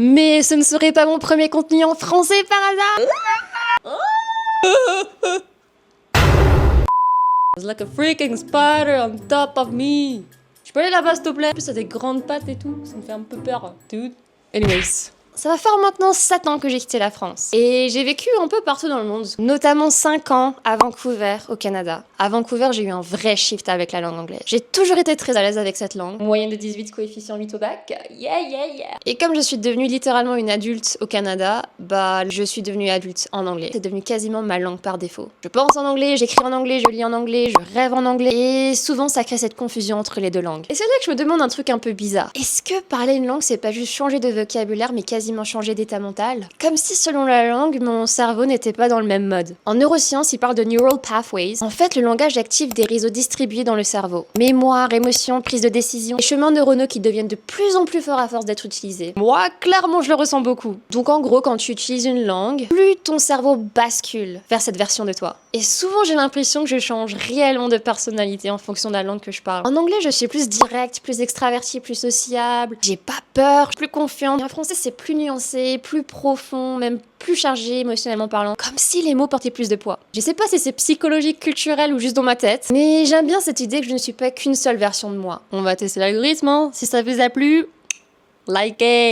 Mais ce ne serait pas mon premier contenu en français par hasard? It's like a freaking spider on top of me. Je peux aller là-bas s'il te plaît? En plus, ça a des grandes pattes et tout, ça me fait un peu peur, dude. Anyways. Ça va faire maintenant 7 ans que j'ai quitté la France. Et j'ai vécu un peu partout dans le monde, notamment 5 ans à Vancouver, au Canada. À Vancouver, j'ai eu un vrai shift avec la langue anglaise. J'ai toujours été très à l'aise avec cette langue. Moyenne de 18, coefficient 8 au bac. Yeah, yeah, yeah. Et comme je suis devenue littéralement une adulte au Canada, bah, je suis devenue adulte en anglais. C'est devenu quasiment ma langue par défaut. Je pense en anglais, j'écris en anglais, je lis en anglais, je rêve en anglais. Et souvent, ça crée cette confusion entre les deux langues. Et c'est là que je me demande un truc un peu bizarre. Est-ce que parler une langue, c'est pas juste changer de vocabulaire, mais quasiment changer d'état mental? Comme si selon la langue, mon cerveau n'était pas dans le même mode. En neurosciences, ils parlent de neural pathways. En fait, le langage active des réseaux distribués dans le cerveau. Mémoire, émotion, prise de décision. Les chemins neuronaux qui deviennent de plus en plus forts à force d'être utilisés. Moi, clairement, je le ressens beaucoup. Donc en gros, quand tu utilises une langue, plus ton cerveau bascule vers cette version de toi. Et souvent, j'ai l'impression que je change réellement de personnalité en fonction de la langue que je parle. En anglais, je suis plus direct, plus extravertie, plus sociable. J'ai pas peur, je suis plus confiante. Et en français, c'est plus nuancé, plus profond, même plus chargé émotionnellement parlant. Comme si les mots portaient plus de poids. Je sais pas si c'est psychologique, culturel ou juste dans ma tête, mais j'aime bien cette idée que je ne suis pas qu'une seule version de moi. On va tester l'algorithme, hein. Si ça vous a plu, likez!